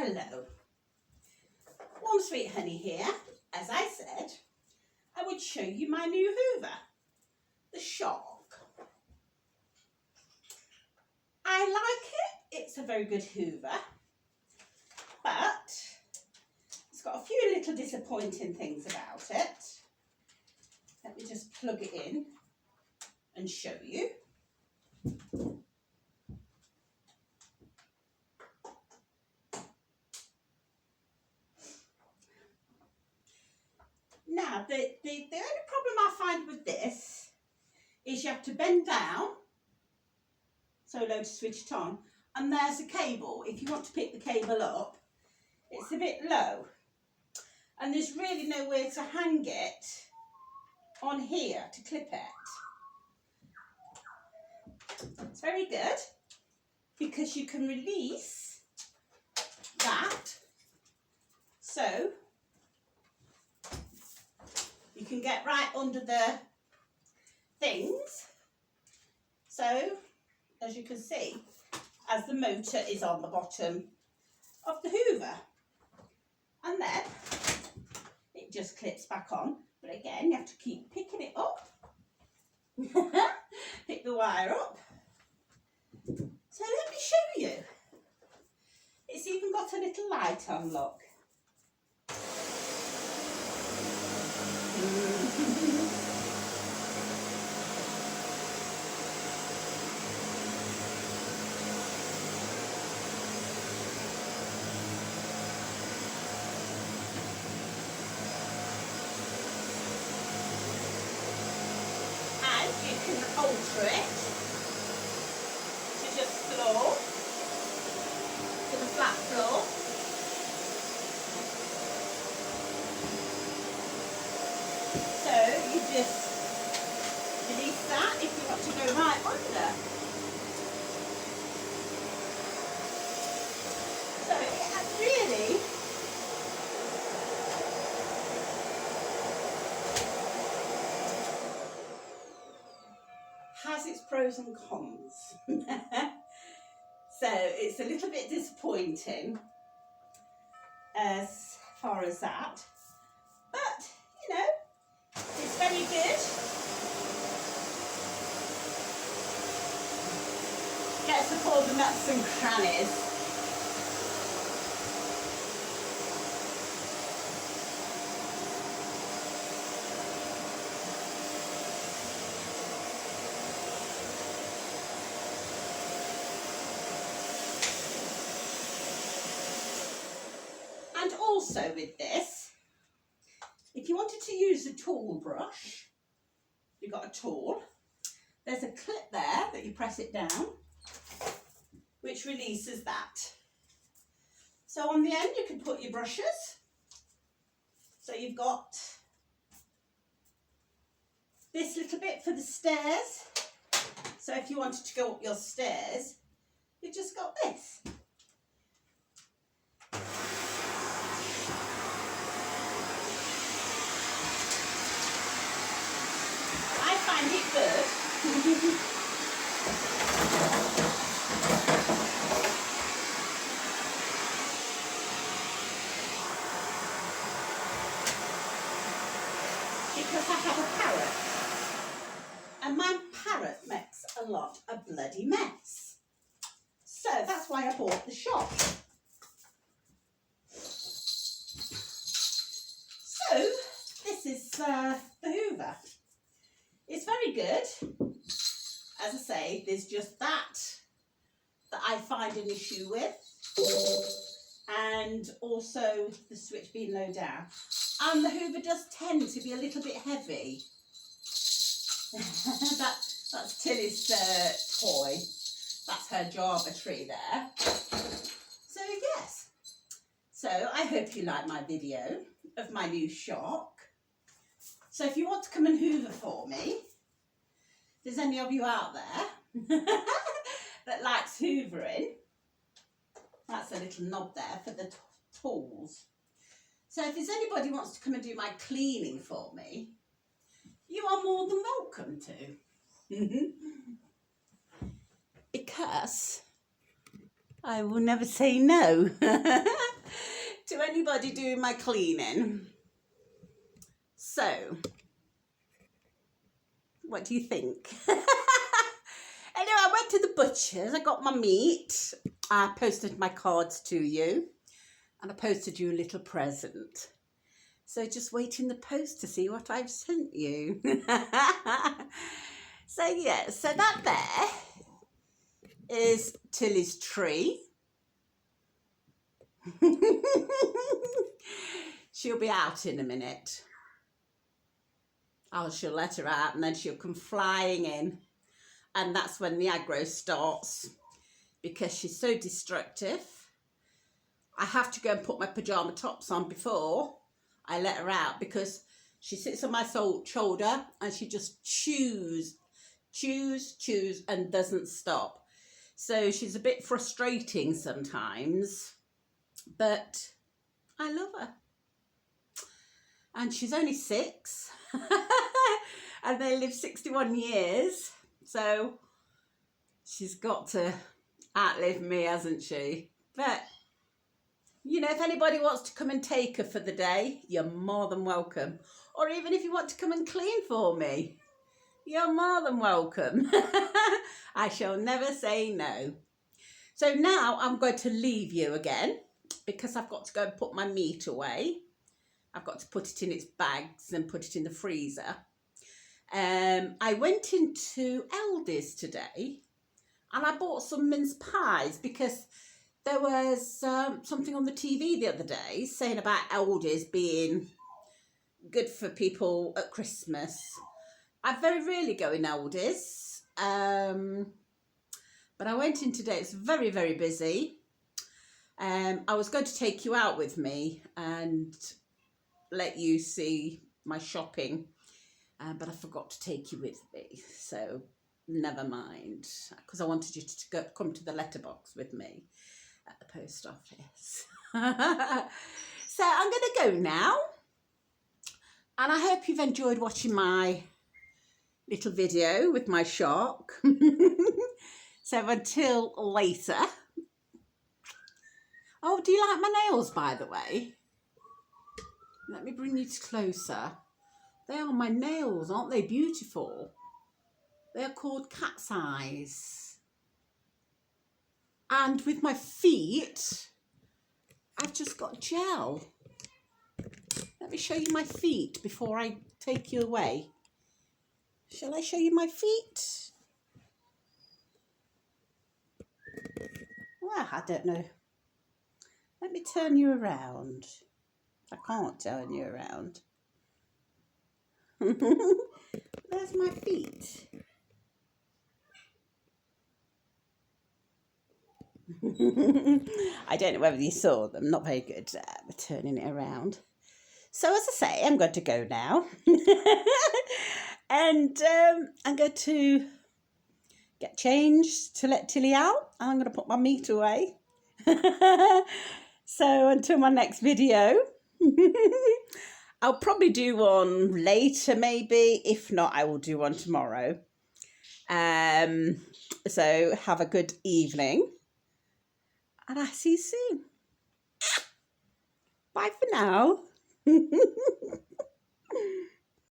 Hello. Warm Sweet Honey here. As I said, I would show you my new Hoover, the Shark. I like it. It's a very good Hoover, but it's got a few little disappointing things about it. Let me just plug it in and show you. Now, the only problem I find with this is you have to bend down so low to switch it on, and there's a cable. If you want to pick the cable up, it's a bit low, and there's really nowhere to hang it on here to clip it. It's very good because you can release that, so you can get right under the things. So, as you can see, as the motor is on the bottom of the Hoover, and then it just clips back on. But again, you have to keep picking it up. Pick the wire up. So let me show you. It's even got a little light on, look. And you can alter it to just floor, to the flat floor. So you just release that if you want to go right under. So it has really has its pros and cons. So it's a little bit disappointing as far as that, but you know, it's very good. Gets up all the nuts and crannies. And also with this, if you wanted to use a tool brush, you've got a tool, there's a clip there that you press it down, which releases that. So on the end you can put your brushes. So you've got this little bit for the stairs. So if you wanted to go up your stairs, you've just got this. Find it good. Because I have a parrot, and my parrot makes a lot of bloody mess. So that's why I bought the Shark. So this is the Hoover. It's very good. As I say, there's just that I find an issue with, and also the switch being low down. And the Hoover does tend to be a little bit heavy. That's Tilly's toy. That's her Java tree there. So yes. So I hope you like my video of my new Shark. So if you want to come and Hoover for me, if there's any of you out there that likes hoovering, that's a little knob there for the tools. So if there's anybody who wants to come and do my cleaning for me, you are more than welcome to. Because I will never say no. to anybody doing my cleaning. So, what do you think? Anyway, I went to the butcher's, I got my meat, I posted my cards to you, and I posted you a little present. So just wait in the post to see what I've sent you. So yeah, so that there is Tilly's tree. She'll be out in a minute. Oh, she'll let her out and then she'll come flying in. And that's when the aggro starts because she's so destructive. I have to go and put my pyjama tops on before I let her out because she sits on my shoulder and she just chews and doesn't stop. So she's a bit frustrating sometimes, but I love her. And she's only 6 and they live 61 years. So she's got to outlive me, hasn't she? But, you know, if anybody wants to come and take her for the day, you're more than welcome. Or even if you want to come and clean for me, you're more than welcome. I shall never say no. So now I'm going to leave you again because I've got to go and put my meat away. I've got to put it in its bags and put it in the freezer. I went into Aldi's today and I bought some mince pies because there was something on the TV the other day saying about Aldi's being good for people at Christmas. I very rarely go in Aldi's, but I went in today. It's very, very busy. I was going to take you out with me and let you see my shopping, but I forgot to take you with me, so never mind, because I wanted you to come to the letterbox with me at the post office. So I'm going to go now, and I hope you've enjoyed watching my little video with my shark. So until later. Oh, do you like my nails, by the way? Let me bring you closer. They are my nails, aren't they beautiful? They're called cat's eyes. And with my feet, I've just got gel. Let me show you my feet before I take you away. Shall I show you my feet? Well, I don't know. Let me turn you around. I can't turn you around. There's my feet. I don't know whether you saw them. Not very good at turning it around. So as I say, I'm going to go now. And I'm going to get changed to let Tilly out. I'm going to put my meat away. So until my next video. I'll probably do one later maybe. If not, I will do one tomorrow. So have a good evening. And I'll see you soon. Bye for now.